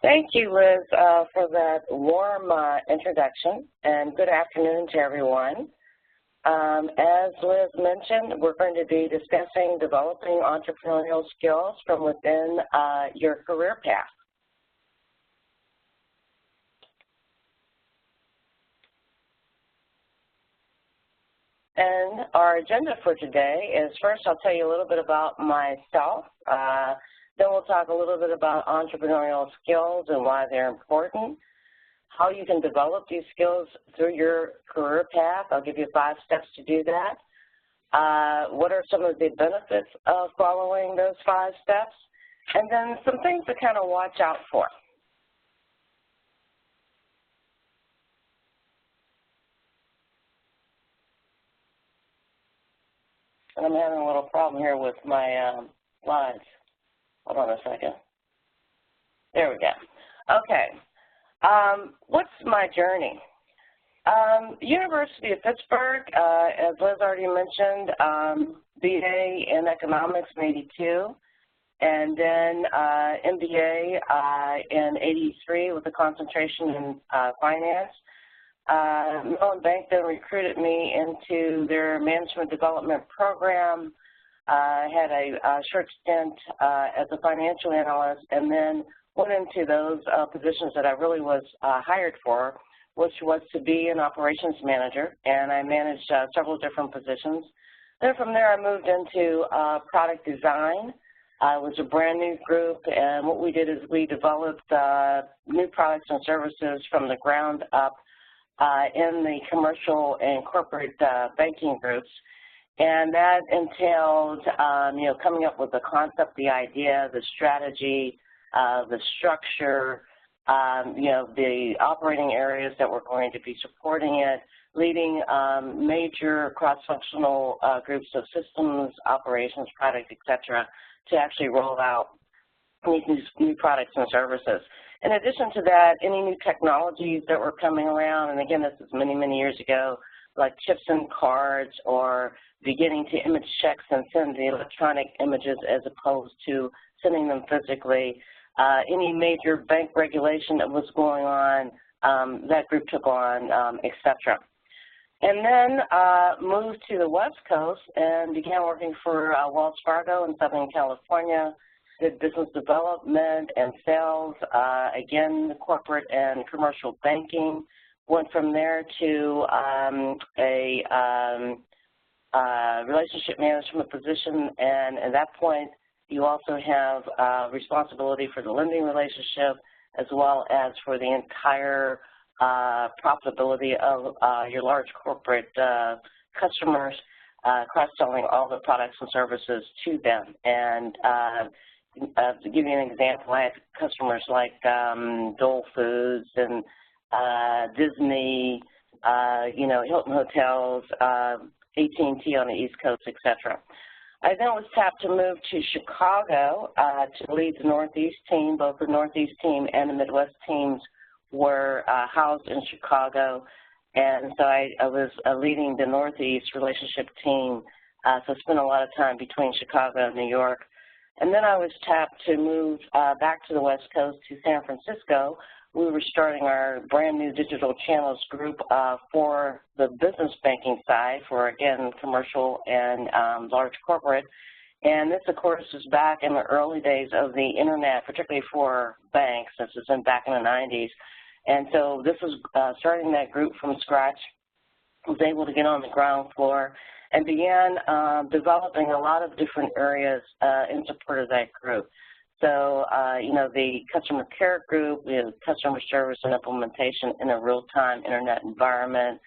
Thank you, Liz, for that warm introduction, and good afternoon to everyone. As Liz mentioned, we're going to be discussing developing entrepreneurial skills from within your career path. And our agenda for today is, first I'll tell you a little bit about myself. Then we'll talk a little bit about entrepreneurial skills and why they're important, how you can develop these skills through your career path. I'll give you 5 steps to do that. What are some of the benefits of following those 5 steps? And then some things to kind of watch out for. And I'm having a little problem here with my slides. Hold on a second. There we go. Okay. What's my journey? University of Pittsburgh, as Liz already mentioned, BA in economics in '82, and then MBA in '83 with a concentration in finance. Mellon Bank then recruited me into their management development program. I had a short stint as a financial analyst, and then went into those positions that I really was hired for, which was to be an operations manager, and I managed several different positions. Then from there I moved into product design. It was a brand new group, and what we did is we developed new products and services from the ground up in the commercial and corporate banking groups. And that entailed, coming up with the concept, the idea, the strategy, the structure, the operating areas that were going to be supporting it, leading major cross-functional groups of systems, operations, product, et cetera, to actually roll out these new products and services. In addition to that, any new technologies that were coming around, and again, this is many, many years ago, like chips and cards, or beginning to image checks and send the electronic images as opposed to sending them physically. Any major bank regulation that was going on, that group took on, et cetera. And then moved to the West Coast and began working for Wells Fargo in Southern California, did business development and sales, again, corporate and commercial banking. Went from there to a relationship management position, and at that point, you also have responsibility for the lending relationship as well as for the entire profitability of your large corporate customers, cross-selling all the products and services to them. And to give you an example, I had customers like Dole Foods and Disney, Hilton Hotels, AT&T on the East Coast, et cetera. I then was tapped to move to Chicago to lead the Northeast team. Both the Northeast team and the Midwest teams were housed in Chicago, and so I was leading the Northeast relationship team, so I spent a lot of time between Chicago and New York. And then I was tapped to move back to the West Coast to San Francisco. We were starting our brand new digital channels group for the business banking side for, again, commercial and large corporate. And this, of course, is back in the early days of the internet, particularly for banks. This is back in the 90s. And so this was starting that group from scratch. I was able to get on the ground floor and began developing a lot of different areas in support of that group. So, the customer care group, customer service and implementation in a real-time internet environment,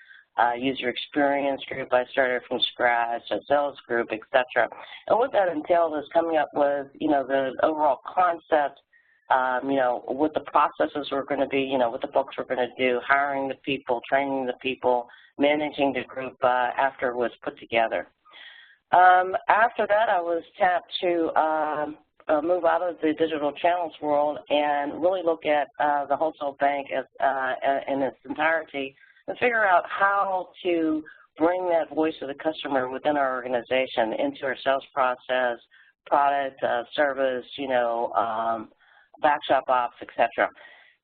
user experience group I started from scratch, a sales group, et cetera. And what that entailed is coming up with, the overall concept, what the processes were going to be, what the folks were going to do, hiring the people, training the people, managing the group after it was put together. After that, I was tapped to move out of the digital channels world and really look at the wholesale bank as, in its entirety and figure out how to bring that voice of the customer within our organization into our sales process, product, service, backshop ops, etc.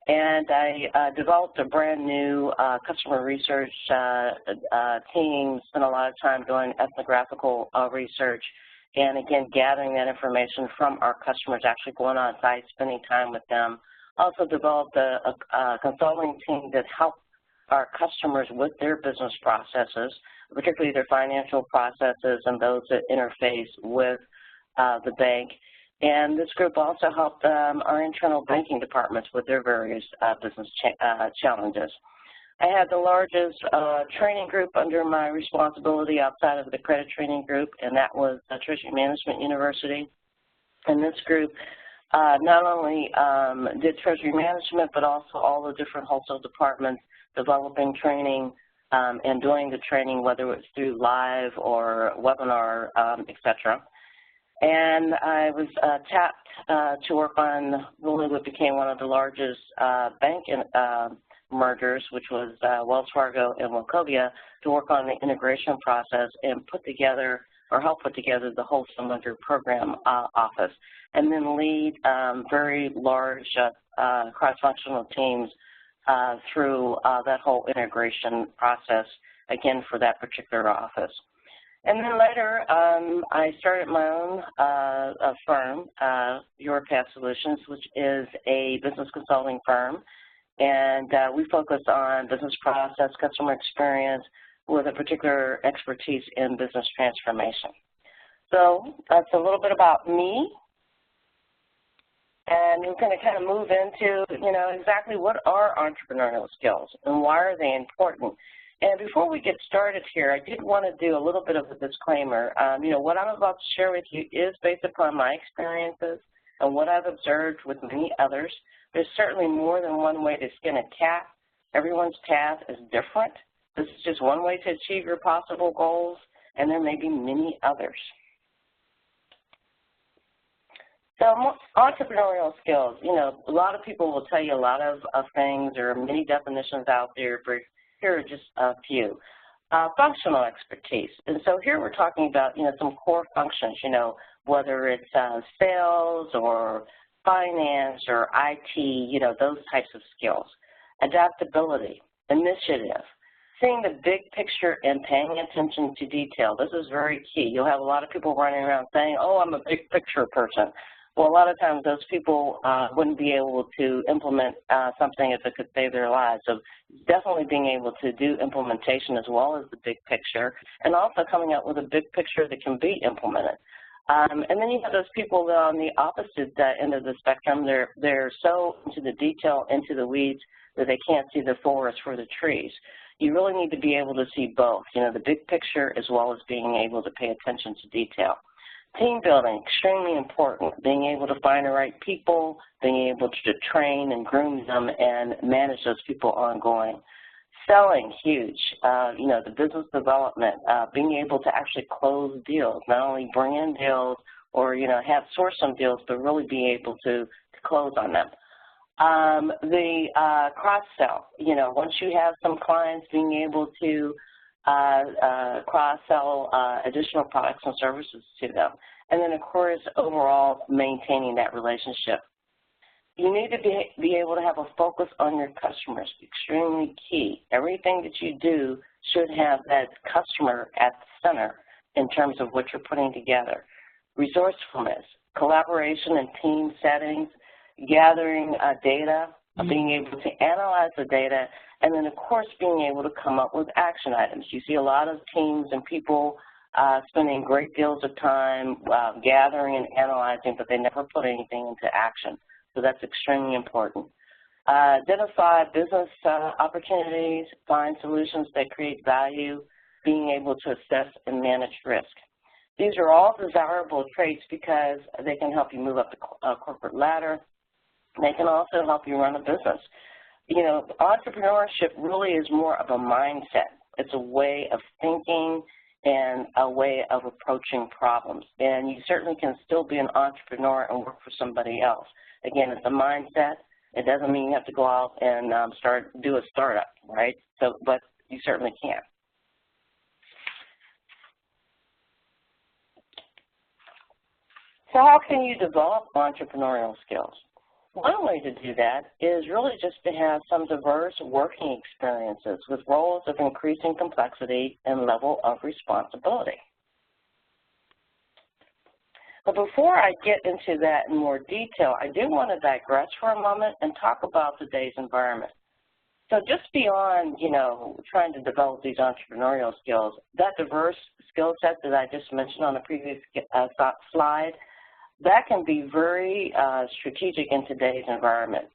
And I developed a brand new customer research team, spent a lot of time doing ethnographical research, and again, gathering that information from our customers, actually going on site, spending time with them. Also developed a consulting team that helped our customers with their business processes, particularly their financial processes and those that interface with the bank. And this group also helped our internal banking departments with their various business challenges. I had the largest training group under my responsibility outside of the credit training group, and that was Treasury Management University. And this group not only did Treasury Management, but also all the different wholesale departments developing training and doing the training, whether it's through live or webinar, etc. And I was tapped to work on really what became one of the largest bank mergers, which was Wells Fargo and Wachovia, to work on the integration process and put together or help put together the wholesale merger program office, and then lead very large cross-functional teams through that whole integration process, again, for that particular office. And then later, I started my own firm, YurPath Solutions, which is a business consulting firm. And we focus on business process, customer experience, with a particular expertise in business transformation. So that's a little bit about me. And we're going to kind of move into, exactly what are entrepreneurial skills and why are they important? And before we get started here, I did want to do a little bit of a disclaimer. What I'm about to share with you is based upon my experiences and what I've observed with many others. There's certainly more than one way to skin a cat. Everyone's path is different. This is just one way to achieve your possible goals, and there may be many others. So entrepreneurial skills, a lot of people will tell you a lot of things. There are many definitions out there, but here are just a few. Functional expertise. And so here we're talking about, some core functions, whether it's sales or finance or IT, those types of skills. Adaptability, initiative, seeing the big picture and paying attention to detail. This is very key. You'll have a lot of people running around saying, oh, I'm a big picture person. Well, a lot of times those people wouldn't be able to implement something if it could save their lives. So definitely being able to do implementation as well as the big picture, and also coming up with a big picture that can be implemented. And then you have those people that on the opposite end of the spectrum. They're so into the detail, into the weeds, that they can't see the forest for the trees. You really need to be able to see both, the big picture as well as being able to pay attention to detail. Team building, extremely important. Being able to find the right people, being able to train and groom them and manage those people ongoing. Selling, huge. The business development, being able to actually close deals, not only bring in deals or, have source some deals, but really be able to close on them. The cross-sell, once you have some clients, being able to cross-sell additional products and services to them. And then, of course, overall, maintaining that relationship. You need to be able to have a focus on your customers, extremely key. Everything that you do should have that customer at the center in terms of what you're putting together. Resourcefulness, collaboration in team settings, gathering data, being able to analyze the data, and then, of course, being able to come up with action items. You see a lot of teams and people spending great deals of time gathering and analyzing, but they never put anything into action. So that's extremely important. Identify business opportunities, find solutions that create value, being able to assess and manage risk. These are all desirable traits because they can help you move up the corporate ladder. They can also help you run a business. Entrepreneurship really is more of a mindset. It's a way of thinking and a way of approaching problems. And you certainly can still be an entrepreneur and work for somebody else. Again, it's a mindset. It doesn't mean you have to go out and do a startup, right? So, but you certainly can. So how can you develop entrepreneurial skills? One way to do that is really just to have some diverse working experiences with roles of increasing complexity and level of responsibility. But before I get into that in more detail, I do want to digress for a moment and talk about today's environment. So just beyond, trying to develop these entrepreneurial skills, that diverse skill set that I just mentioned on the previous slide, that can be very strategic in today's environment.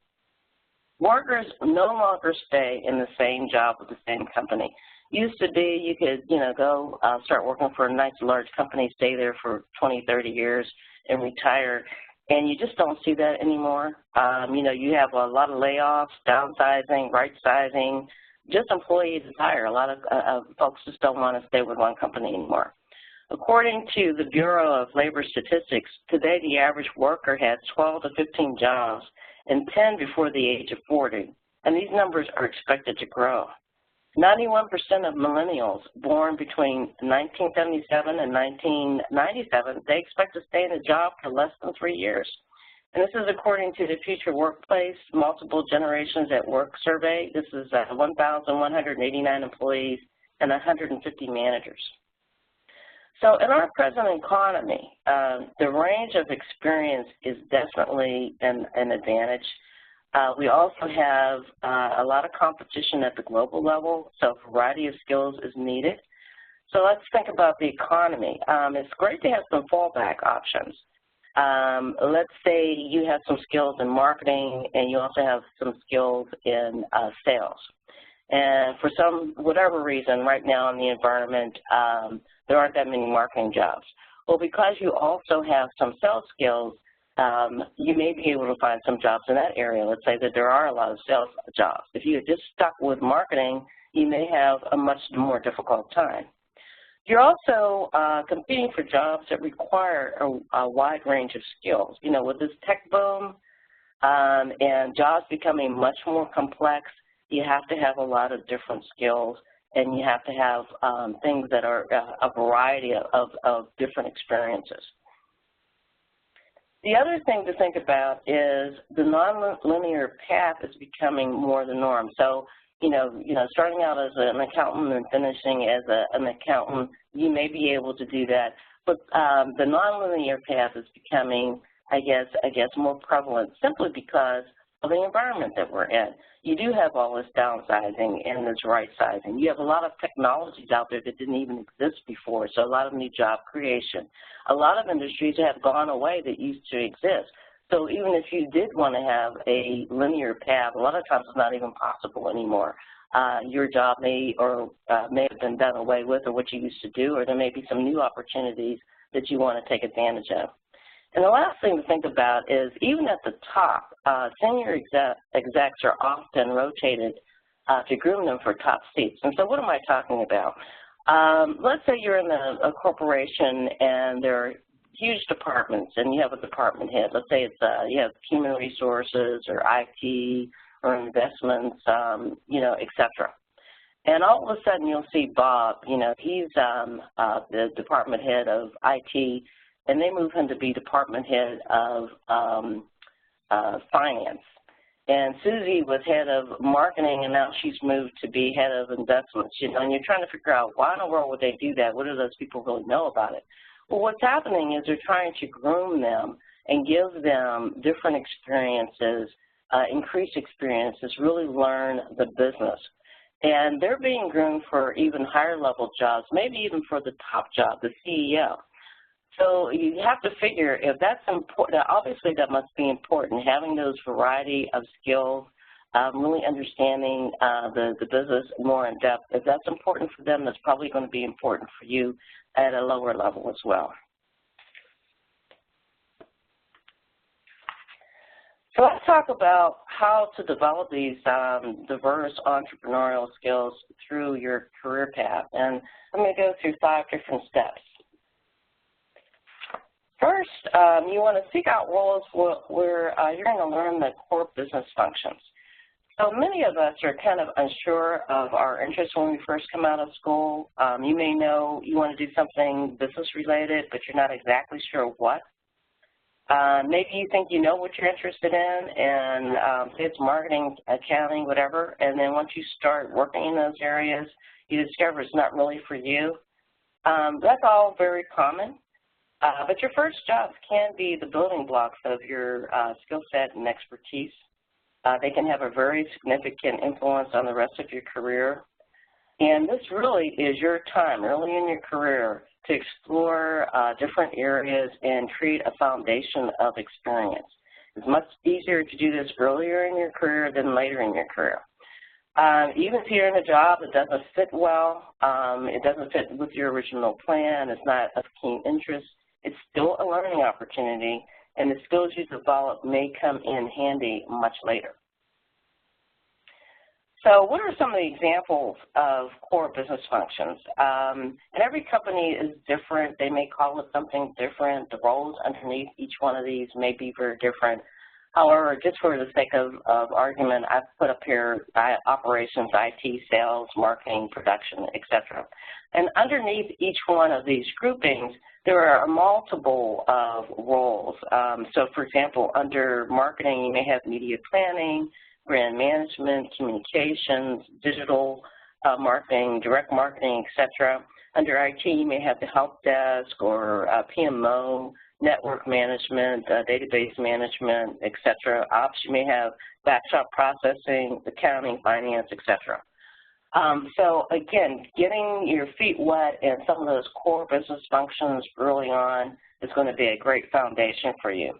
Workers no longer stay in the same job with the same company. Used to be you could, go start working for a nice large company, stay there for 20, 30 years and retire, and you just don't see that anymore. You have a lot of layoffs, downsizing, right-sizing, just employee desire. A lot of folks just don't want to stay with one company anymore. According to the Bureau of Labor Statistics, today the average worker has 12 to 15 jobs and 10 before the age of 40, and these numbers are expected to grow. 91% of millennials born between 1977 and 1997, they expect to stay in a job for less than 3 years. And this is according to the Future Workplace Multiple Generations at Work survey. This is 1,189 employees and 150 managers. So in our present economy, the range of experience is definitely an advantage. We also have a lot of competition at the global level, so a variety of skills is needed. So let's think about the economy. It's great to have some fallback options. Let's say you have some skills in marketing and you also have some skills in sales. And for whatever reason, right now in the environment, there aren't that many marketing jobs. Well, because you also have some sales skills, you may be able to find some jobs in that area. Let's say that there are a lot of sales jobs. If you had just stuck with marketing, you may have a much more difficult time. You're also competing for jobs that require a wide range of skills. With this tech boom and jobs becoming much more complex, you have to have a lot of different skills, and you have to have things that are a variety of different experiences. The other thing to think about is the nonlinear path is becoming more the norm. So, starting out as an accountant and finishing as an accountant, you may be able to do that. But the nonlinear path is becoming, I guess, more prevalent simply because of the environment that we're in. You do have all this downsizing and this right-sizing. You have a lot of technologies out there that didn't even exist before, so a lot of new job creation. A lot of industries have gone away that used to exist. So even if you did want to have a linear path, a lot of times it's not even possible anymore. Your job may have been done away with, or what you used to do, or there may be some new opportunities that you want to take advantage of. And the last thing to think about is even at the top, senior execs are often rotated to groom them for top seats. And so what am I talking about? Let's say you're in a corporation and there are huge departments and you have a department head. Let's say it's you have human resources or IT or investments, et cetera. And all of a sudden you'll see Bob, he's the department head of IT, and they move him to be department head of finance. And Susie was head of marketing, and now she's moved to be head of investments. And you're trying to figure out, why in the world would they do that? What do those people really know about it? Well, what's happening is they're trying to groom them and give them different experiences, increased experiences, really learn the business. And they're being groomed for even higher level jobs, maybe even for the top job, the CEO. So you have to figure if that's important. Obviously, that must be important, having those variety of skills, really understanding the business more in depth. If that's important for them, that's probably going to be important for you at a lower level as well. So let's talk about how to develop these diverse entrepreneurial skills through your career path. And I'm going to go through 5 different steps. First, you want to seek out roles where you're going to learn the core business functions. So many of us are kind of unsure of our interests when we first come out of school. You may know you want to do something business related, but you're not exactly sure what. Maybe you think you know what you're interested in, and say it's marketing, accounting, whatever, and then once you start working in those areas, you discover it's not really for you. That's all very common, but your first jobs can be the building blocks of your skill set and expertise. They can have a very significant influence on the rest of your career. And this really is your time early in your career to explore different areas and create a foundation of experience. It's much easier to do this earlier in your career than later in your career. Even if you're in a job that doesn't fit well, it doesn't fit with your original plan, it's not of keen interest, it's still a learning opportunity, and the skills you develop may come in handy much later. So what are some of the examples of core business functions? And every company is different. They may call it something different. The roles underneath each one of these may be very different. However, just for the sake of argument, I've put up here operations, IT, sales, marketing, production, etc. And underneath each one of these groupings, there are multiple roles. So for example, under marketing, you may have media planning, brand management, communications, digital marketing, direct marketing, etc. Under IT, you may have the help desk or PMO, network management, database management, etc. Ops, you may have backshop processing, accounting, finance, etc. So again, getting your feet wet in some of those core business functions early on is going to be a great foundation for you.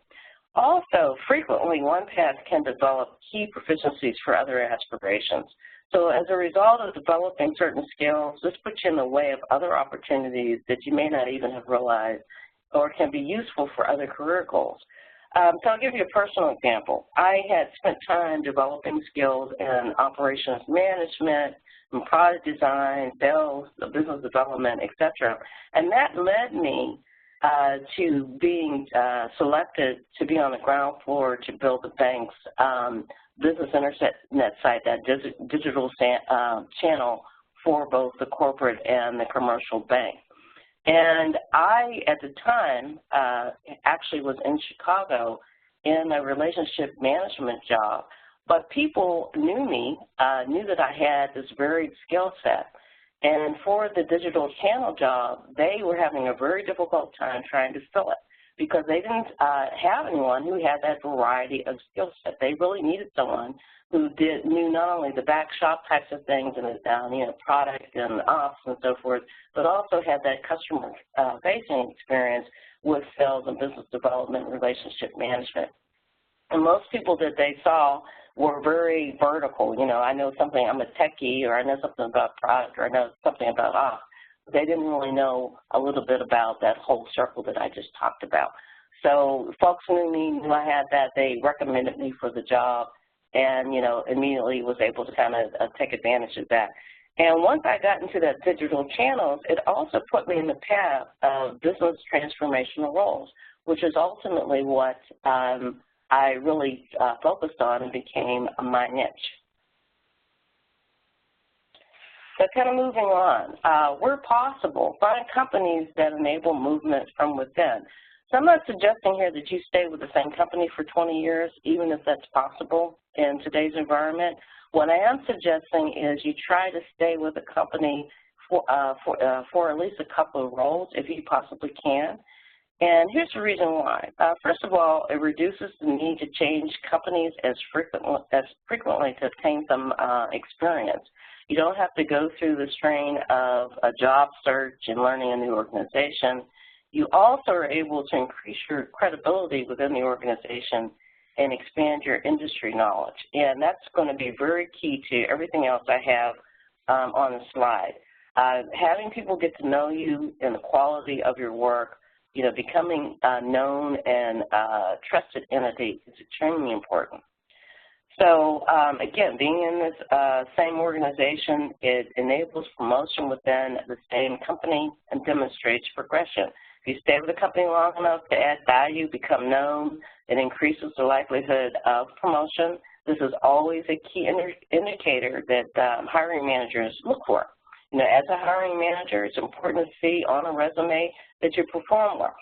Also, frequently, YurPath can develop key proficiencies for other aspirations. So as a result of developing certain skills, this puts you in the way of other opportunities that you may not even have realized or can be useful for other career goals. So I'll give you a personal example. I had spent time developing skills in operations management, in product design, sales, business development, etc. And that led me to being selected to be on the ground floor to build the bank's business internet site, that digital channel for both the corporate and the commercial bank. And I, at the time, actually was in Chicago in a relationship management job, but people knew me, knew that I had this varied skill set. And for the digital channel job, they were having a very difficult time trying to fill it because they didn't have anyone who had that variety of skill set. They really needed someone who knew not only the back shop types of things and product and ops and so forth, but also had that customer facing experience with sales and business development, relationship management. And most people that they saw were very vertical. You know, I know something, I'm a techie, or I know something about product, or I know something about ops. They didn't really know a little bit about that whole circle that I just talked about. So folks knew me, knew I had that. They recommended me for the job, and, you know, immediately was able to kind of take advantage of that. And once I got into that digital channels, it also put me in the path of business transformational roles, which is ultimately what I really focused on and became my niche. So kind of moving on, where possible, find companies that enable movement from within. So I'm not suggesting here that you stay with the same company for 20 years, even if that's possible in today's environment. What I am suggesting is you try to stay with a company for at least a couple of roles, if you possibly can. And here's the reason why. First of all, it reduces the need to change companies as frequently to obtain some experience. You don't have to go through the strain of a job search and learning a new organization. You also are able to increase your credibility within the organization and expand your industry knowledge. And that's going to be very key to everything else I have on the slide. Having people get to know you and the quality of your work, you know, becoming known and trusted entity is extremely important. So again, being in this same organization, it enables promotion within the same company and demonstrates progression. If you stay with the company long enough to add value, become known, it increases the likelihood of promotion. This is always a key indicator that hiring managers look for. You know, as a hiring manager, it's important to see on a resume that you perform well.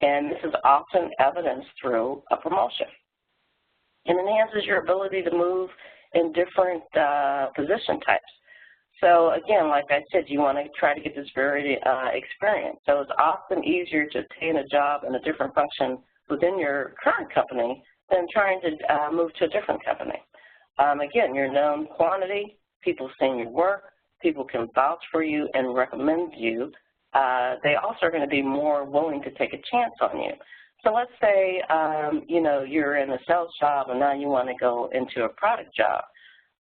and this is often evidenced through a promotion. It enhances your ability to move in different position types. So again, like I said, you want to try to get this varied experience. So it's often easier to obtain a job in a different function within your current company than trying to move to a different company. Again, your known quantity, people seeing your work, people can vouch for you and recommend you. They also are going to be more willing to take a chance on you. So let's say, you know, you're in a sales job and now you want to go into a product job.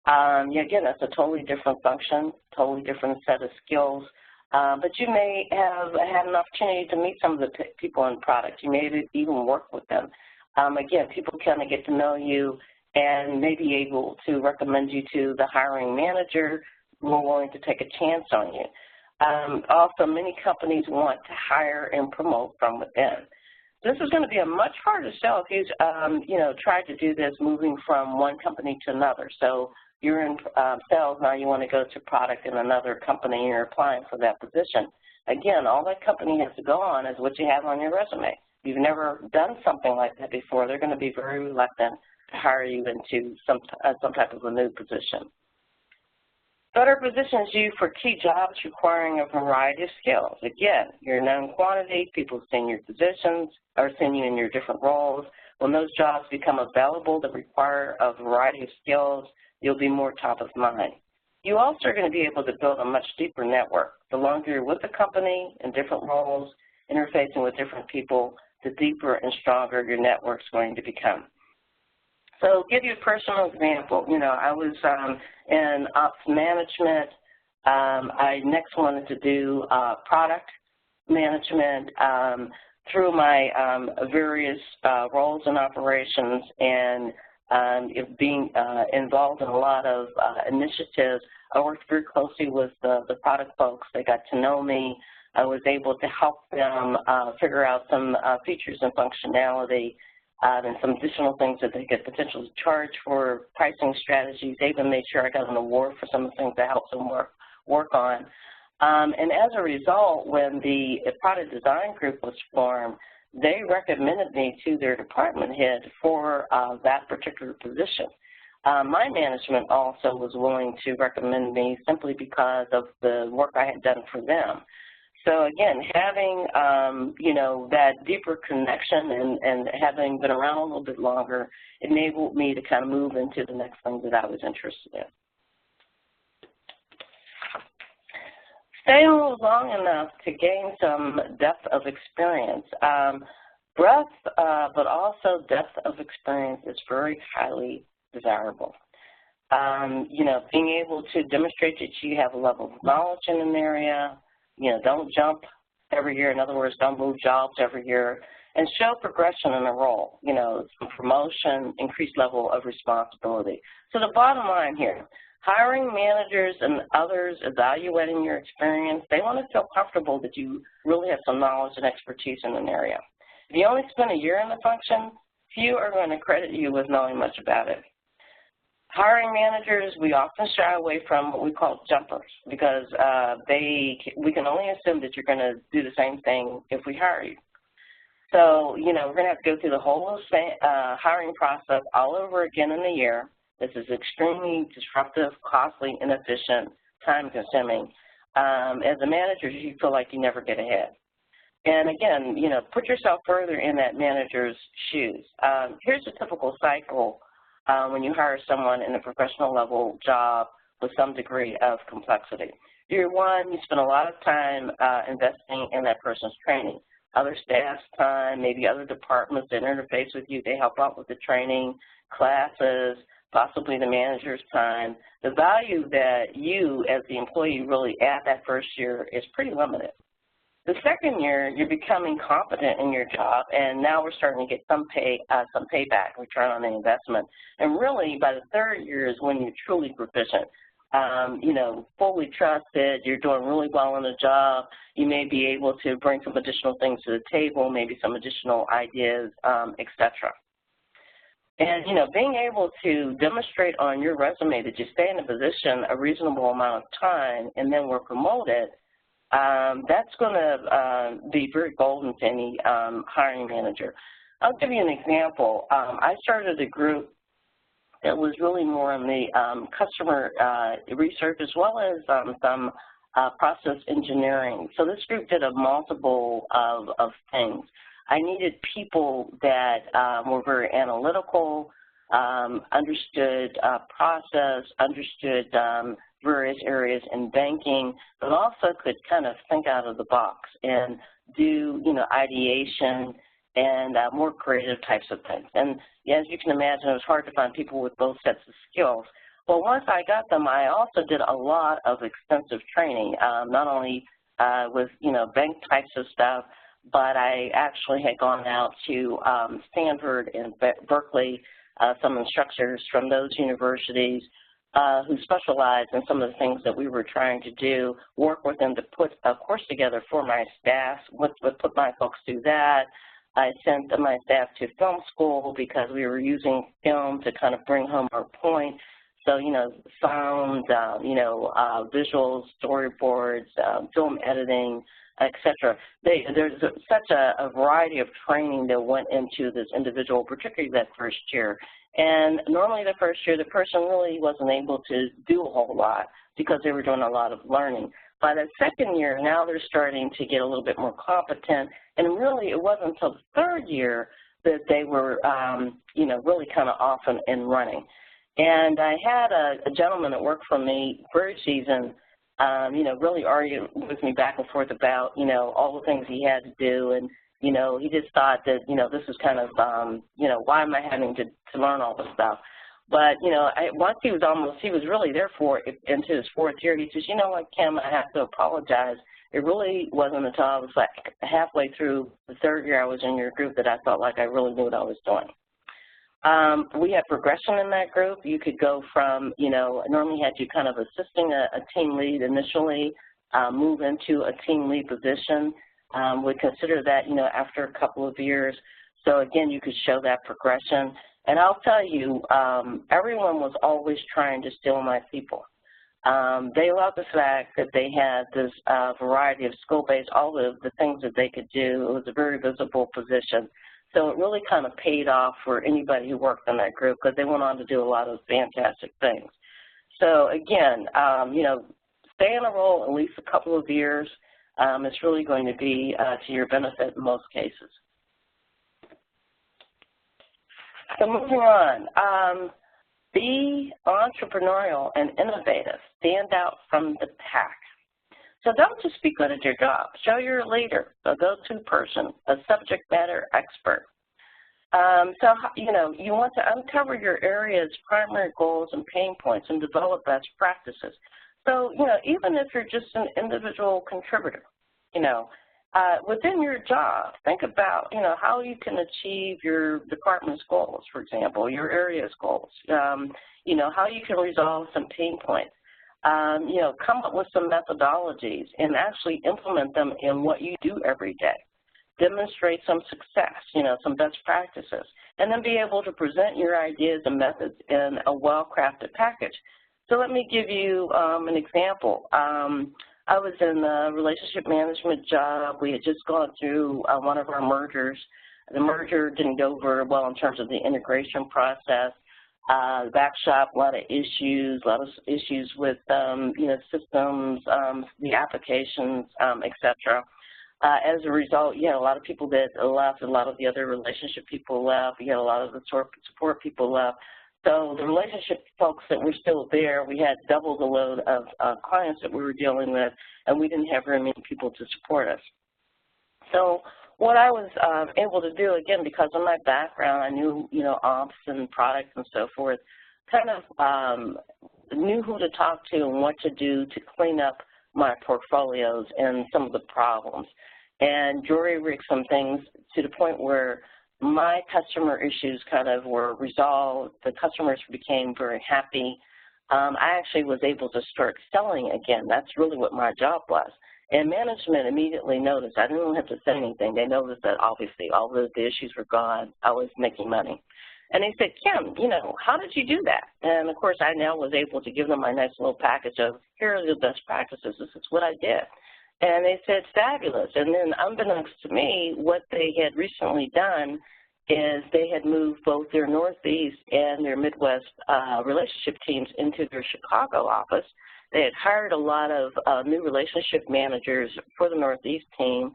Again, that's a totally different function, totally different set of skills, but you may have had an opportunity to meet some of the people in product. You may even work with them. Again, people kind of get to know you and may be able to recommend you to the hiring manager more willing to take a chance on you. Also, many companies want to hire and promote from within. This is going to be a much harder sell if you, you know, try to do this moving from one company to another. So you're in sales, now you want to go to product in another company and you're applying for that position. Again, all that company has to go on is what you have on your resume. If you've never done something like that before, they're going to be very reluctant to hire you into some type of a new position. Better positions you for key jobs requiring a variety of skills. Again, your known quantity, people seeing your positions or seeing you in your different roles. When those jobs become available that require a variety of skills, you'll be more top of mind. You also are going to be able to build a much deeper network. The longer you're with the company in different roles, interfacing with different people, the deeper and stronger your network's going to become. So give you a personal example. You know, I was in ops management. I next wanted to do product management through my various roles in operations and being involved in a lot of initiatives. I worked very closely with the product folks. They got to know me. I was able to help them figure out some features and functionality and some additional things that they could potentially charge for, pricing strategies. They even made sure I got an award for some of the things I helped them work on. And as a result, when the product design group was formed, they recommended me to their department head for that particular position. My management also was willing to recommend me simply because of the work I had done for them. So again, having, you know, that deeper connection and having been around a little bit longer enabled me to kind of move into the next thing that I was interested in. Staying long enough to gain some depth of experience. Breadth, but also depth of experience is very highly desirable. You know, being able to demonstrate that you have a level of knowledge in an area, you know, don't jump every year. In other words, don't move jobs every year, and show progression in a role, you know, some promotion, increased level of responsibility. So the bottom line here, hiring managers and others evaluating your experience, they want to feel comfortable that you really have some knowledge and expertise in an area. If you only spend a year in the function, few are going to credit you with knowing much about it. Hiring managers, we often shy away from what we call jumpers because we can only assume that you're going to do the same thing if we hire you. So, you know, we're going to have to go through the whole hiring process all over again in a year. This is extremely disruptive, costly, inefficient, time-consuming. As a manager, you feel like you never get ahead. And again, you know, put yourself further in that manager's shoes. Here's a typical cycle when you hire someone in a professional level job with some degree of complexity. Year one, you spend a lot of time investing in that person's training. Other staff's time, maybe other departments that interface with you, they help out with the training, classes, possibly the manager's time. The value that you as the employee really add that first year is pretty limited. The second year, you're becoming competent in your job, and now we're starting to get some payback, return on the investment. And really, by the third year is when you're truly proficient. You know, fully trusted, you're doing really well in the job. You may be able to bring some additional things to the table, maybe some additional ideas, et cetera. And, you know, being able to demonstrate on your resume that you stay in a position a reasonable amount of time and then were promoted, that's going to be very golden to any hiring manager. I'll give you an example. I started a group that was really more on the customer research as well as some process engineering. So this group did a multiple of things. I needed people that were very analytical, understood process, understood various areas in banking, but also could kind of think out of the box and do, ideation and more creative types of things. And as you can imagine, it was hard to find people with both sets of skills. Well, once I got them, I also did a lot of extensive training, not only with, bank types of stuff, but I actually had gone out to Stanford and Berkeley, some instructors from those universities who specialized in some of the things that we were trying to do, work with them to put a course together for my staff, would put my folks through that. I sent my staff to film school because we were using film to kind of bring home our point. So, sound, visuals, storyboards, film editing, etc. There's such a variety of training that went into this individual, particularly that first year. And normally the first year, the person really wasn't able to do a whole lot because they were doing a lot of learning. By the second year, now they're starting to get a little bit more competent, and really it wasn't until the third year that they were, really kind of off and running. And I had a gentleman that worked for me, very seasoned, really argued with me back and forth about, all the things he had to do, and, he just thought that, this is kind of, why am I having to learn all this stuff? But, once he was really there for it into his fourth year. He says, what, Kim, I have to apologize. It really wasn't until I was like halfway through the third year I was in your group that I felt like I really knew what I was doing. We had progression in that group. You could go from, normally had you kind of assisting a team lead initially, move into a team lead position. Would consider that, after a couple of years. So again, you could show that progression. And I'll tell you, everyone was always trying to steal my people. They loved the fact that they had this variety of skill-based, all the things that they could do. It was a very visible position. So it really kind of paid off for anybody who worked in that group because they went on to do a lot of fantastic things. So again, stay in a role at least a couple of years. It's really going to be to your benefit in most cases. So moving on, be entrepreneurial and innovative. Stand out from the pack. So don't just be good at your job. Show you're a leader, a go-to person, a subject matter expert. You want to uncover your area's primary goals and pain points and develop best practices. So, even if you're just an individual contributor, within your job, think about, how you can achieve your department's goals, for example, your area's goals, how you can resolve some pain points. Come up with some methodologies and actually implement them in what you do every day. Demonstrate some success, some best practices, and then be able to present your ideas and methods in a well-crafted package. So let me give you an example. I was in a relationship management job. We had just gone through one of our mergers. The merger didn't go very well in terms of the integration process. The back shop, a lot of issues with, systems, the applications, et cetera. As a result, you had a lot of people that left, a lot of the other relationship people left, you had a lot of the support people left. So the relationship folks that were still there, we had double the load of clients that we were dealing with, and we didn't have very many people to support us. So what I was able to do, again, because of my background, I knew, ops and products and so forth, kind of knew who to talk to and what to do to clean up my portfolios and some of the problems, and jury-rigged some things to the point where my customer issues kind of were resolved. The customers became very happy. I actually was able to start selling again. That's really what my job was. And management immediately noticed. I didn't have to say anything. They noticed that obviously all the issues were gone. I was making money. And they said, Kim, how did you do that? And of course, I now was able to give them my nice little package of, here are the best practices. This is what I did. And they said, fabulous. And then unbeknownst to me, what they had recently done is they had moved both their Northeast and their Midwest relationship teams into their Chicago office. They had hired a lot of new relationship managers for the Northeast team.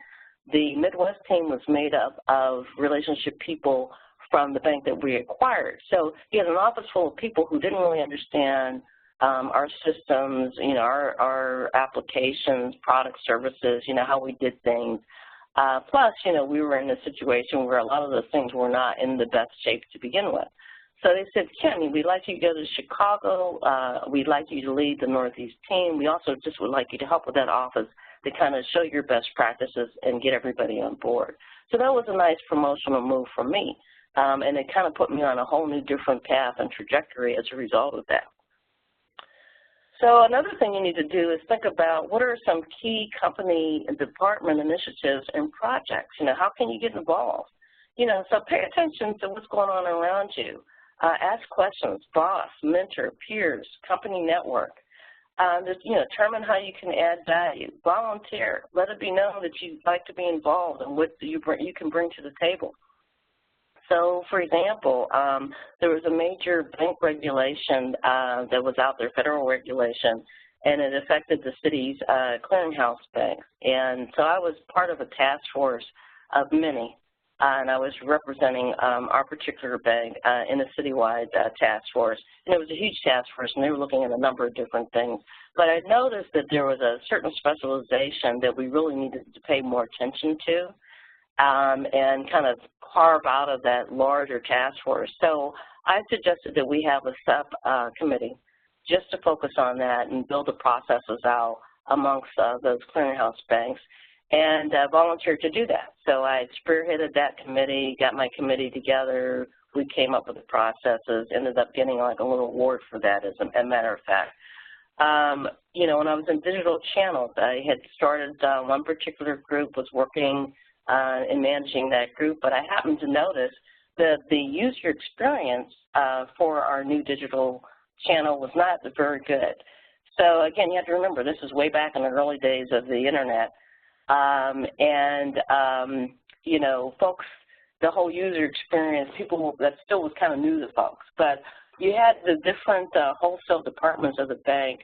The Midwest team was made up of relationship people from the bank that we acquired. So you had an office full of people who didn't really understand our systems, our applications, product services, how we did things. Plus, we were in a situation where a lot of those things were not in the best shape to begin with. So they said, Kim, we'd like you to go to Chicago. We'd like you to lead the Northeast team. We also just would like you to help with that office to kind of show your best practices and get everybody on board. So that was a nice promotional move for me. And it kind of put me on a whole new different path and trajectory as a result of that. So another thing you need to do is think about what are some key company and department initiatives and projects. How can you get involved? So pay attention to what's going on around you. Ask questions, boss, mentor, peers, company network. Determine how you can add value. Volunteer. Let it be known that you'd like to be involved and what you can bring to the table. So, for example, there was a major bank regulation that was out there, federal regulation, and it affected the city's clearinghouse banks. And so I was part of a task force of many, and I was representing our particular bank in a citywide task force. And it was a huge task force, and they were looking at a number of different things. But I noticed that there was a certain specialization that we really needed to pay more attention to. And kind of carve out of that larger task force. So I suggested that we have a subcommittee just to focus on that and build the processes out amongst those clearinghouse banks and volunteered to do that. So I spearheaded that committee, got my committee together, we came up with the processes, ended up getting like a little award for that as a matter of fact. When I was in digital channels, I had started one particular group, was working in managing that group, but I happened to notice that the user experience for our new digital channel was not very good. So again, you have to remember, this is way back in the early days of the internet, folks, the whole user experience, that still was kind of new to folks, but you had the different wholesale departments of the bank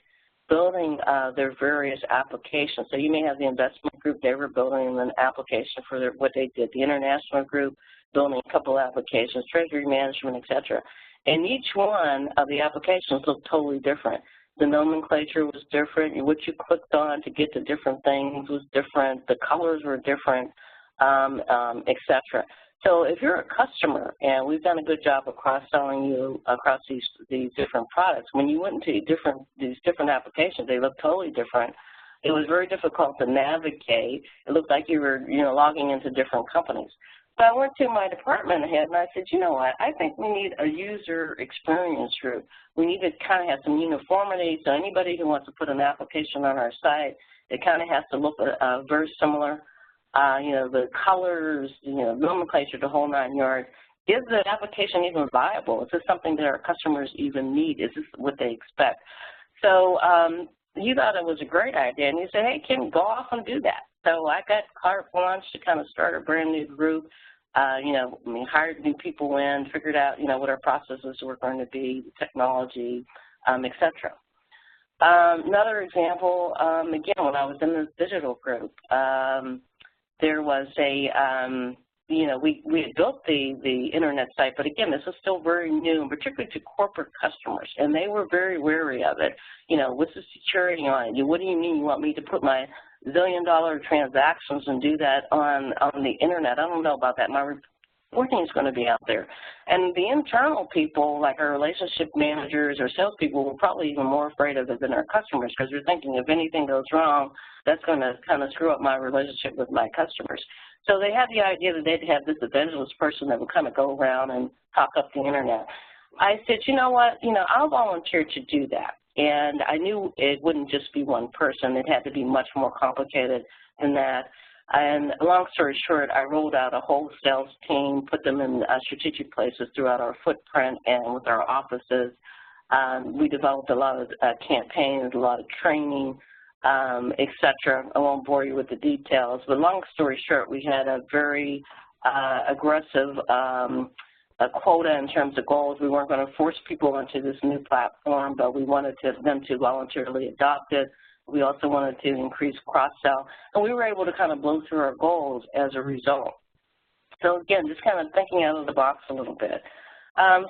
building their various applications. So you may have the investment group, they were building an application for what they did. The international group, building a couple applications, treasury management, et cetera. And each one of the applications looked totally different. The nomenclature was different. What you clicked on to get to different things was different. The colors were different, et cetera. So if you're a customer, and we've done a good job of cross-selling you across these different products, when you went into these different applications, they looked totally different. It was very difficult to navigate. It looked like you were, logging into different companies. So I went to my department head and I said, you know what, I think we need a user experience group. We need to kind of have some uniformity, so anybody who wants to put an application on our site, it kind of has to look very similar. The colors, nomenclature, the whole 9 yards. Is the application even viable? Is this something that our customers even need? Is this what they expect? So he thought it was a great idea, and he said, hey, Kim, go off and do that. So I got carte blanche to kind of start a brand new group, hired new people in, figured out, what our processes were going to be, technology, et cetera. Another example, again, when I was in this digital group, there was a, we had built the internet site, but again, this was still very new, and particularly to corporate customers, and they were very wary of it. What's the security on it? What do you mean you want me to put my zillion-dollar transactions and do that on the internet? I don't know about that. My reporting is going to be out there. And the internal people, like our relationship managers or salespeople, were probably even more afraid of it than our customers, because they're thinking if anything goes wrong, that's going to kind of screw up my relationship with my customers. So they had the idea that they'd have this evangelist person that would kind of go around and talk up the internet. I said, you know what, I'll volunteer to do that. And I knew it wouldn't just be one person. It had to be much more complicated than that. And long story short, I rolled out a whole sales team, put them in strategic places throughout our footprint and with our offices. We developed a lot of campaigns, a lot of training, et cetera. I won't bore you with the details, but long story short, we had a very aggressive quota in terms of goals. We weren't going to force people into this new platform, but we wanted them to voluntarily adopt it. We also wanted to increase cross-sell, and we were able to kind of blow through our goals as a result. So again, just kind of thinking out of the box a little bit.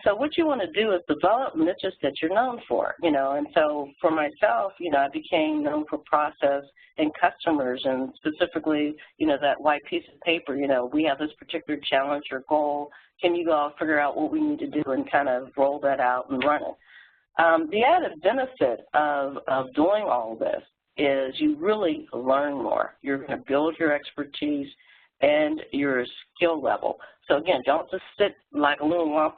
So what you want to do is develop niches that you're known for, and so for myself, I became known for process and customers, and specifically, that white piece of paper, we have this particular challenge or goal. Can you go figure out what we need to do and kind of roll that out and run it? The added benefit of doing all this is you really learn more. You're going to build your expertise and your skill level. So again, don't just sit like a little lump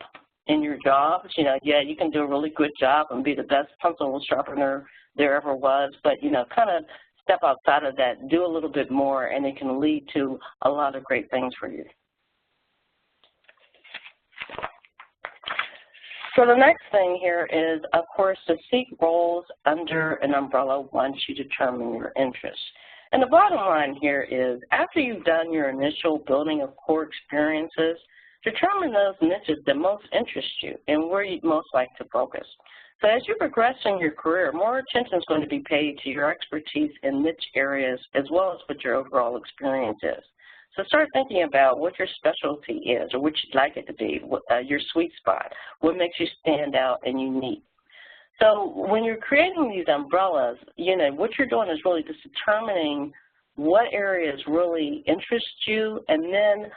in your job. Yeah, you can do a really good job and be the best pencil sharpener there ever was, but kind of step outside of that, do a little bit more, and it can lead to a lot of great things for you. So the next thing here is, of course, to seek roles under an umbrella once you determine your interests. And the bottom line here is, after you've done your initial building of core experiences, determine those niches that most interest you and where you'd most like to focus. So as you progress in your career, more attention is going to be paid to your expertise in niche areas as well as what your overall experience is. So start thinking about what your specialty is or what you'd like it to be, your sweet spot, what makes you stand out and unique. So when you're creating these umbrellas, what you're doing is really just determining what areas really interest you and then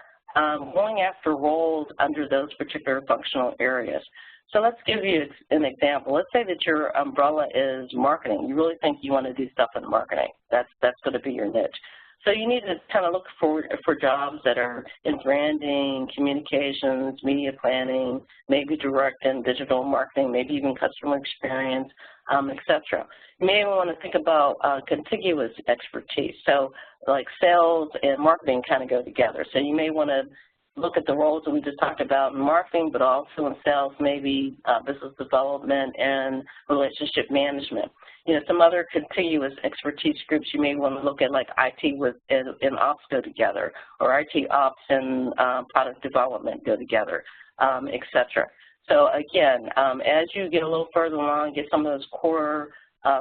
going after roles under those particular functional areas. So let's give you an example. Let's say that your umbrella is marketing. You really think you want to do stuff in marketing. That's going to be your niche. So you need to kind of look for jobs that are in branding, communications, media planning, maybe direct and digital marketing, maybe even customer experience, et cetera. You may want to think about contiguous expertise. So like sales and marketing kind of go together. So you may want to look at the roles that we just talked about in marketing, but also in sales, maybe business development and relationship management. Some other contiguous expertise groups you may want to look at, like IT and ops go together, or IT ops and product development go together, et cetera. So again, as you get a little further along, get some of those core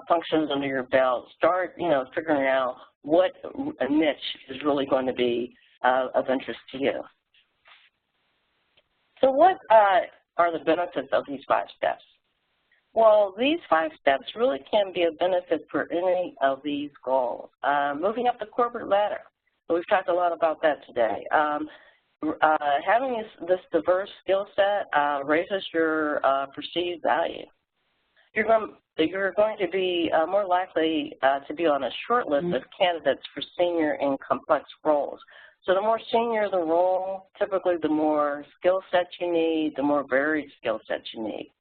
functions under your belt, start, figuring out what a niche is really going to be of interest to you. So what are the benefits of these 5 steps? Well, these 5 steps really can be a benefit for any of these goals. Moving up the corporate ladder, we've talked a lot about that today. Having this diverse skill set raises your perceived value. You're going to be more likely to be on a short list of candidates for senior and complex roles. So the more senior the role, typically the more skill sets you need, the more varied skill sets you need.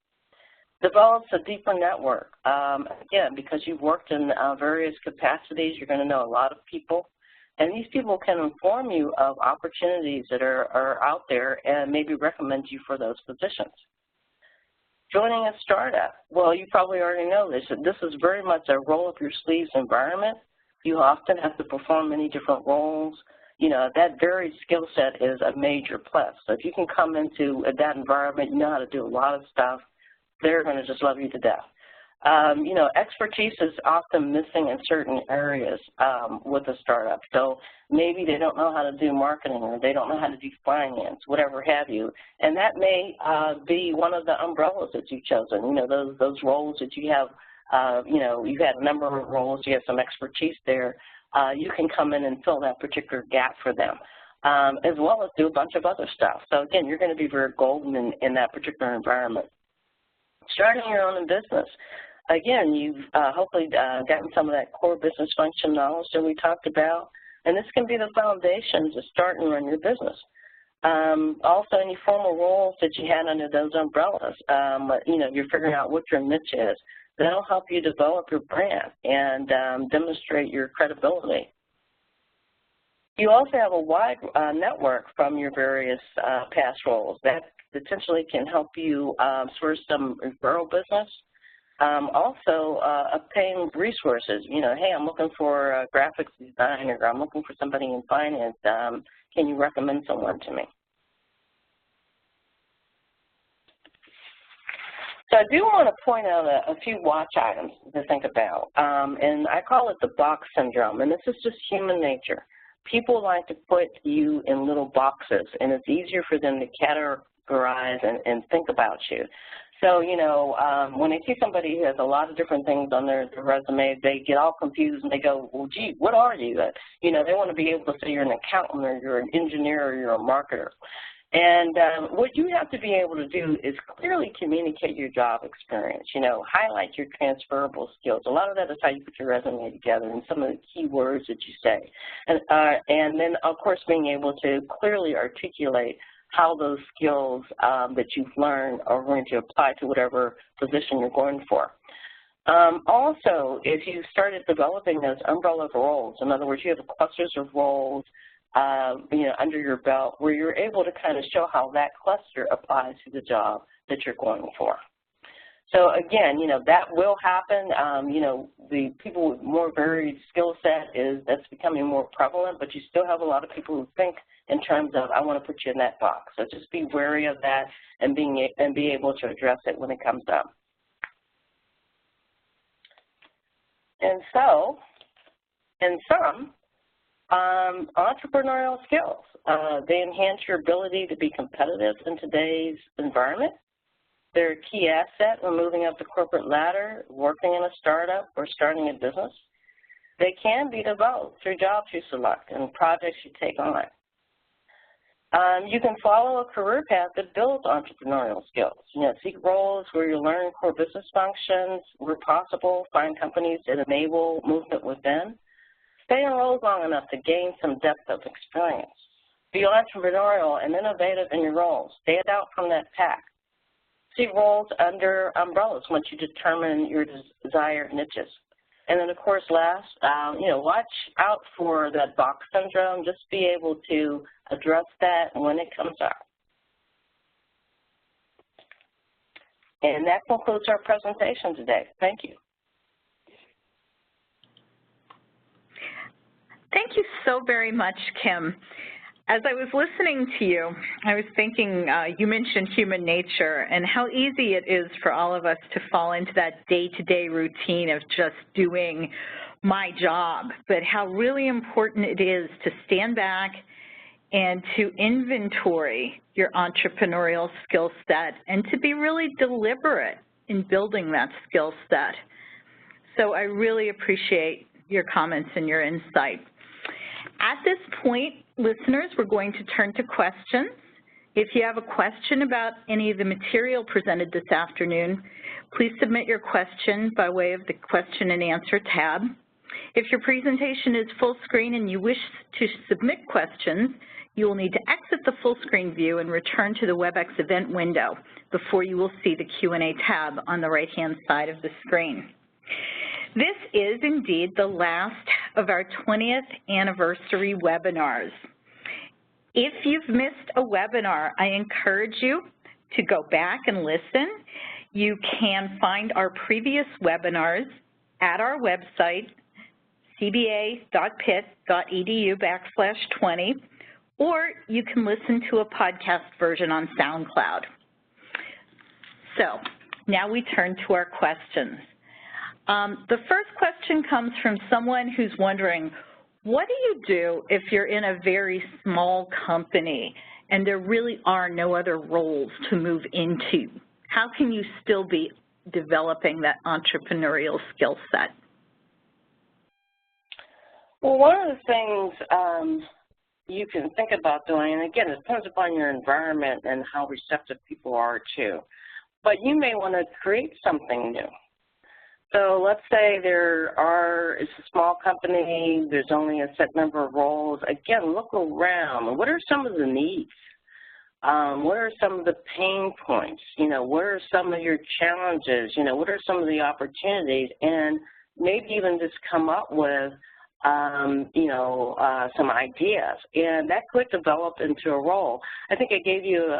Develops a deeper network. Again, because you've worked in various capacities, you're going to know a lot of people, and these people can inform you of opportunities that are out there and maybe recommend you for those positions. Joining a startup. Well, you probably already know this. This is very much a roll-up-your-sleeves environment. You often have to perform many different roles. That varied skill set is a major plus. So if you can come into that environment, you know how to do a lot of stuff, they're going to just love you to death. Expertise is often missing in certain areas with a startup. So maybe they don't know how to do marketing, or they don't know how to do finance, whatever have you. And that may be one of the umbrellas that you've chosen. Those roles that you have, you've had a number of roles, you have some expertise there. You can come in and fill that particular gap for them, as well as do a bunch of other stuff. So again, you're going to be very golden in that particular environment. Starting your own business. Again, you've hopefully gotten some of that core business function knowledge that we talked about, and this can be the foundation to start and run your business. Also, any formal roles that you had under those umbrellas, you're figuring out what your niche is. That'll help you develop your brand and demonstrate your credibility. You also have a wide network from your various past roles. That potentially can help you source some referral business. Also, obtain resources. You know, hey, I'm looking for a graphics designer, or I'm looking for somebody in finance. Can you recommend someone to me? So I do want to point out a few watch items to think about, and I call it the box syndrome, and this is just human nature. People like to put you in little boxes, and it's easier for them to categorize and think about you. So, you know, when they see somebody who has a lot of different things on their resume, they get all confused and they go, well, gee, what are you? You know, they want to be able to say you're an accountant or you're an engineer or you're a marketer. And what you have to be able to do is clearly communicate your job experience, you know, highlight your transferable skills. A lot of that is how you put your resume together and some of the key words that you say. And then, of course, being able to clearly articulate how those skills that you've learned are going to apply to whatever position you're going for. Also, if you started developing those umbrella of roles, in other words, you have clusters of roles you know, under your belt where you're able to kind of show how that cluster applies to the job that you're going for. So again, you know, that will happen. You know, the people with more varied skill set that's becoming more prevalent, but you still have a lot of people who think in terms of, I want to put you in that box. So just be wary of that and be able to address it when it comes up. And so, in sum, entrepreneurial skills, they enhance your ability to be competitive in today's environment. They're a key asset when moving up the corporate ladder, working in a startup, or starting a business. They can be developed through jobs you select and projects you take on. You can follow a career path that builds entrepreneurial skills. You know, seek roles where you learn core business functions, where possible, find companies that enable movement within. Stay in roles long enough to gain some depth of experience. Be entrepreneurial and innovative in your roles. Stand out from that pack. See roles under umbrellas once you determine your desired niches. And then, of course, last, you know, watch out for that box syndrome. Just be able to address that when it comes up. And that concludes our presentation today. Thank you. Thank you so very much, Kim. As I was listening to you, I was thinking, you mentioned human nature and how easy it is for all of us to fall into that day-to-day routine of just doing my job, but how really important it is to stand back and to inventory your entrepreneurial skill set and to be really deliberate in building that skill set. So I really appreciate your comments and your insight. At this point, listeners, we're going to turn to questions. If you have a question about any of the material presented this afternoon, please submit your question by way of the question and answer tab. If your presentation is full screen and you wish to submit questions, you will need to exit the full screen view and return to the WebEx event window before you will see the Q&A tab on the right-hand side of the screen. This is indeed the last of our 20th anniversary webinars. If you've missed a webinar, I encourage you to go back and listen. You can find our previous webinars at our website, cba.pitt.edu/20, or you can listen to a podcast version on SoundCloud. So now we turn to our questions. The first question comes from someone who's wondering, what do you do if you're in a very small company and there really are no other roles to move into? How can you still be developing that entrepreneurial skill set? Well, one of the things you can think about doing, and again, it depends upon your environment and how receptive people are too, but you may want to create something new. So let's say it's a small company, there's only a set number of roles. Again, look around. What are some of the needs? What are some of the pain points? You know, what are some of your challenges? You know, what are some of the opportunities? And maybe even just come up with, you know, some ideas. And that could develop into a role. I think I gave you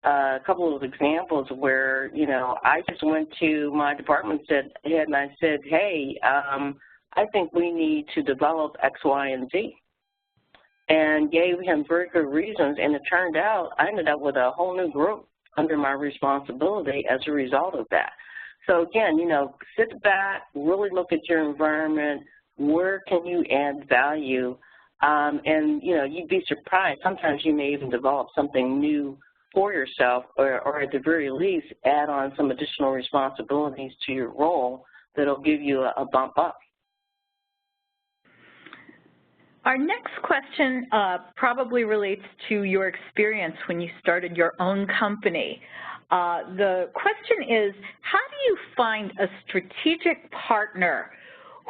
a couple of examples where, you know, I just went to my department head and I said, hey, I think we need to develop X, Y, and Z, and gave him very good reasons, and it turned out I ended up with a whole new group under my responsibility as a result of that. So again, you know, sit back, really look at your environment, where can you add value, and, you know, you'd be surprised. Sometimes you may even develop something new for yourself, or at the very least add on some additional responsibilities to your role that'll give you a bump up. Our next question probably relates to your experience when you started your own company. The question is, how do you find a strategic partner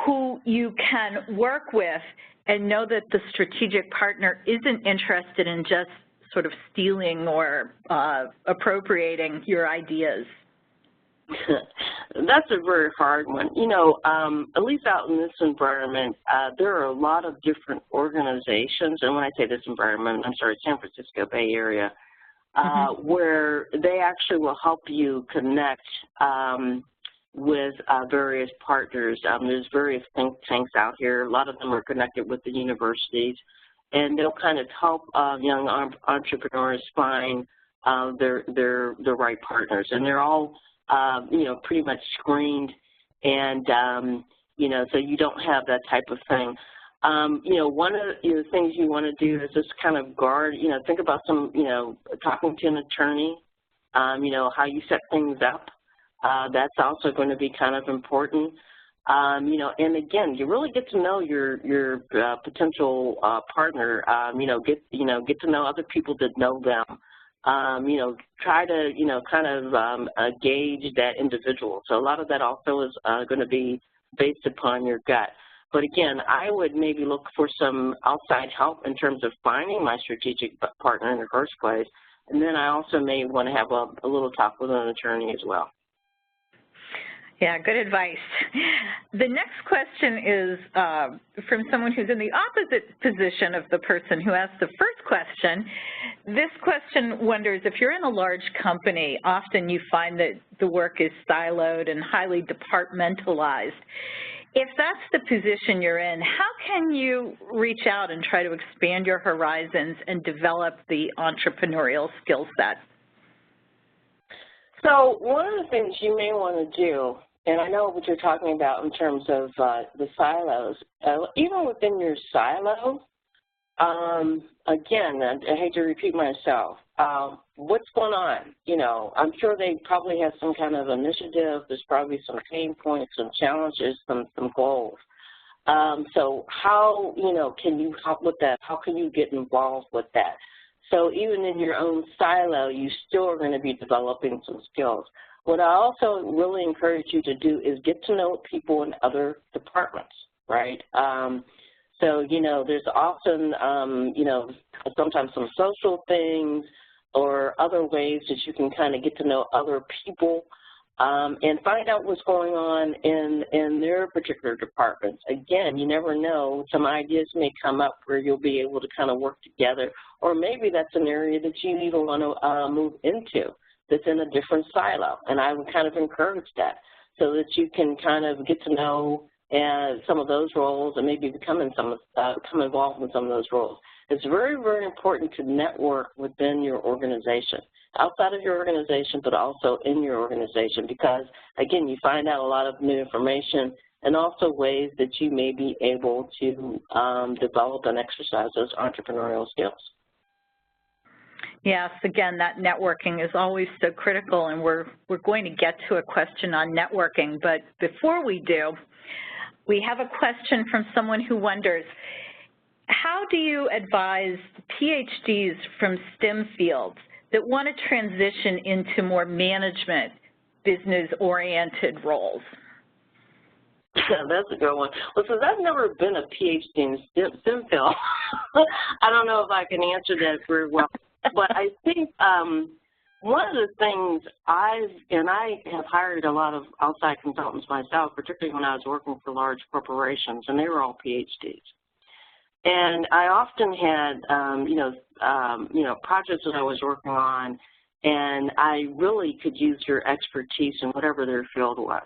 who you can work with and know that the strategic partner isn't interested in just sort of stealing or appropriating your ideas? That's a very hard one. You know, at least out in this environment, there are a lot of different organizations, and when I say this environment, I'm sorry, San Francisco Bay Area, where they actually will help you connect with various partners. There's various think tanks out here. A lot of them are connected with the universities, and they'll kind of help young entrepreneurs find the right partners. And they're all you know, pretty much screened, and, you know, so you don't have that type of thing. You know, one of the things you want to do is just kind of guard, you know, think about some, you know, talking to an attorney, you know, how you set things up. That's also going to be kind of important. You know, and again, you really get to know your potential partner, you know, get to know other people that know them. You know, try to, you know, kind of gauge that individual. So a lot of that also is going to be based upon your gut. But again, I would maybe look for some outside help in terms of finding my strategic partner in the first place. And then I also may want to have a little talk with an attorney as well. Yeah, good advice. The next question is from someone who's in the opposite position of the person who asked the first question. This question wonders, if you're in a large company, often you find that the work is siloed and highly departmentalized. If that's the position you're in, how can you reach out and try to expand your horizons and develop the entrepreneurial skill set? So one of the things you may want to do, and I know what you're talking about in terms of the silos, even within your silo, again, I hate to repeat myself, what's going on? You know, I'm sure they probably have some kind of initiative. There's probably some pain points, some challenges, some goals. So how, you know, can you help with that? How can you get involved with that? So even in your own silo, you still are going to be developing some skills. What I also really encourage you to do is get to know people in other departments, right? So, you know, there's often, you know, sometimes some social things or other ways that you can kind of get to know other people and find out what's going on in their particular departments. Again, you never know. Some ideas may come up where you'll be able to kind of work together, or maybe that's an area that you even want to move into that's in a different silo, and I would kind of encourage that so that you can kind of get to know some of those roles and maybe become involved in some of those roles. It's very, very important to network within your organization, outside of your organization, but also in your organization, because, again, you find out a lot of new information and also ways that you may be able to develop and exercise those entrepreneurial skills. Yes, again, that networking is always so critical, and we're going to get to a question on networking. But before we do, we have a question from someone who wonders, how do you advise PhDs from STEM fields that want to transition into more management, business-oriented roles? That's a good one. Well, since I've never been a PhD in STEM field, I don't know if I can answer that very well. But I think one of the things I have hired a lot of outside consultants myself, particularly when I was working for large corporations, and they were all PhDs. And I often had, you know, projects that I was working on, and I really could use your expertise in whatever their field was.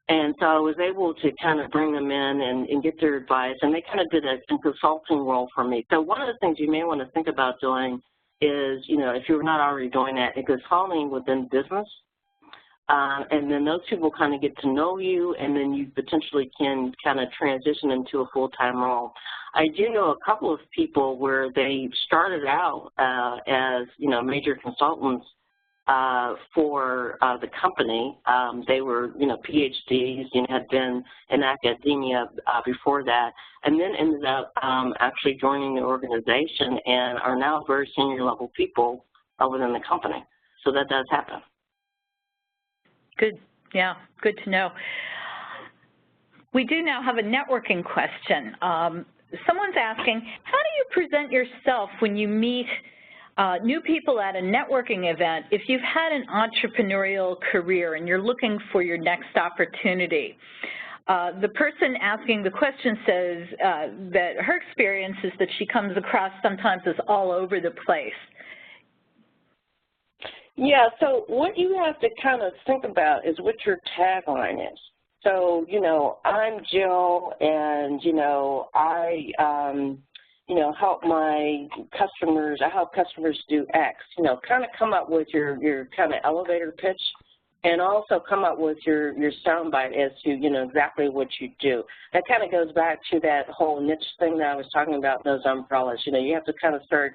And so I was able to kind of bring them in and get their advice, and they kind of did a consulting role for me. So one of the things you may want to think about doing is, if you're not already doing that, is consulting within business. And then those people kind of get to know you, and then you potentially can kind of transition into a full-time role. I do know a couple of people where they started out as, major consultants for the company. They were, PhDs, had been in academia before that, and then ended up actually joining the organization and are now very senior level people within the company. So that does happen. Good. Yeah, good to know. We do now have a networking question. Someone's asking, how do you present yourself when you meet new people at a networking event if you've had an entrepreneurial career and you're looking for your next opportunity? The person asking the question says that her experience is that she comes across sometimes as all over the place. Yeah, so what you have to kind of think about is what your tagline is. So, I'm Jill, and, I, help my customers, I help customers do X. Kind of come up with your kind of elevator pitch, and also come up with your soundbite as to, exactly what you do. That kind of goes back to that whole niche thing that I was talking about, those umbrellas. You have to kind of start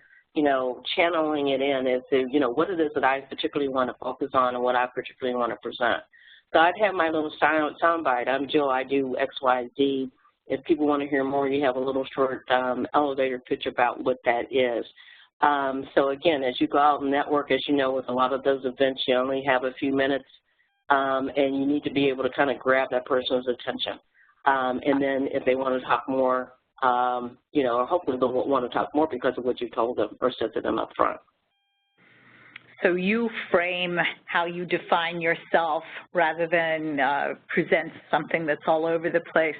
channeling it in as to, what it is that I particularly want to focus on and what I particularly want to present. So I'd have my little soundbite. I'm Jill, I do X, Y, Z. If people want to hear more, you have a little short elevator pitch about what that is. So again, as you go out and network, as you know, with a lot of those events, you only have a few minutes, and you need to be able to kind of grab that person's attention. And then if they want to talk more, hopefully they'll want to talk more because of what you told them or said to them up front. So you frame how you define yourself rather than present something that's all over the place.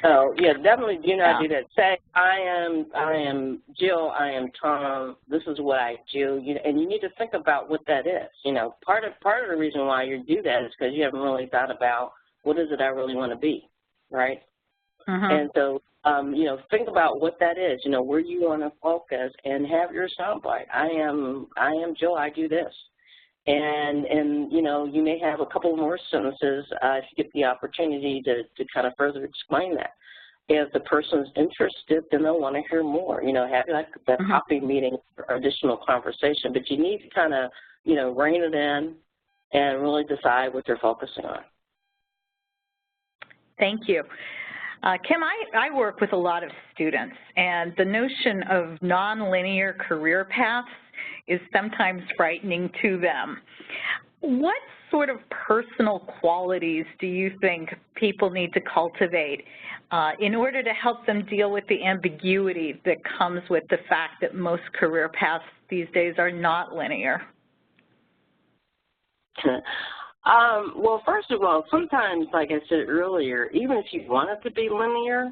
Oh, yeah, definitely do not do that. Say, I am Jill, I am Tom, this is what I do, and you need to think about what that is. Part of the reason why you do that is because you haven't really thought about what is it I really want to be, right? And so, think about what that is, where you want to focus, and have your soundbite. I am Jill, I do this. And you may have a couple more sentences if you get the opportunity to kind of further explain that. If the person's interested, then they'll want to hear more, have like that coffee meeting or additional conversation. But you need to kind of, rein it in and really decide what you're focusing on. Thank you. Kim, I work with a lot of students, and the notion of nonlinear career paths is sometimes frightening to them. What sort of personal qualities do you think people need to cultivate in order to help them deal with the ambiguity that comes with the fact that most career paths these days are not linear? Well, first of all, sometimes, like I said earlier, even if you want it to be linear,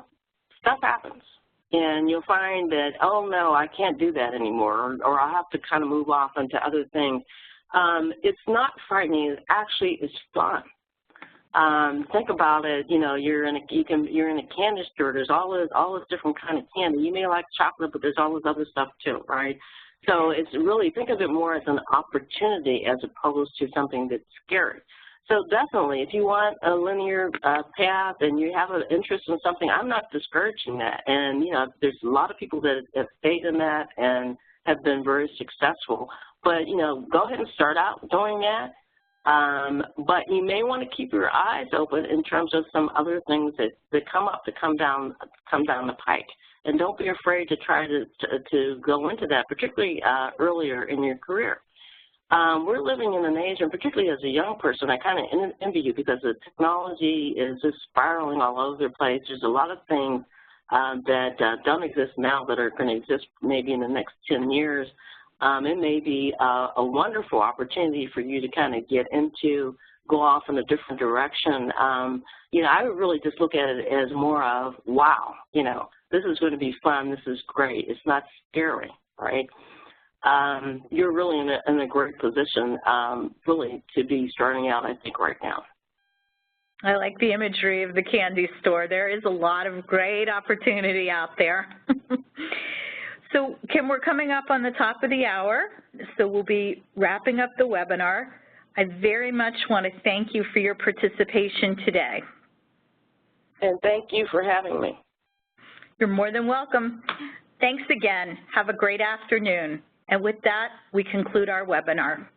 stuff happens. And you'll find that, oh, no, I can't do that anymore, or I'll have to kind of move off into other things. It's not frightening. It actually is fun. Think about it. You're in a candy store. There's all this different kind of candy. You may like chocolate, but there's all this other stuff too, right? So it's really, think of it more as an opportunity as opposed to something that's scary. So definitely, if you want a linear path and you have an interest in something, I'm not discouraging that. And, there's a lot of people that have stayed in that and have been very successful. But, go ahead and start out doing that. But you may want to keep your eyes open in terms of some other things that come down the pike. And don't be afraid to try to go into that, particularly earlier in your career. We're living in an age, and particularly as a young person, I kind of envy you because the technology is just spiraling all over the place. There's a lot of things that don't exist now that are going to exist maybe in the next 10 years. It may be a wonderful opportunity for you to kind of get into, go off in a different direction. I would really just look at it as more of, wow, this is going to be fun, this is great. It's not scary, right? you're really in a great position, really, to be starting out, I think, right now. I like the imagery of the candy store. There is a lot of great opportunity out there. So, Kim, we're coming up on the top of the hour, so we'll be wrapping up the webinar. I very much want to thank you for your participation today. And thank you for having me. You're more than welcome. Thanks again. Have a great afternoon. And with that, we conclude our webinar.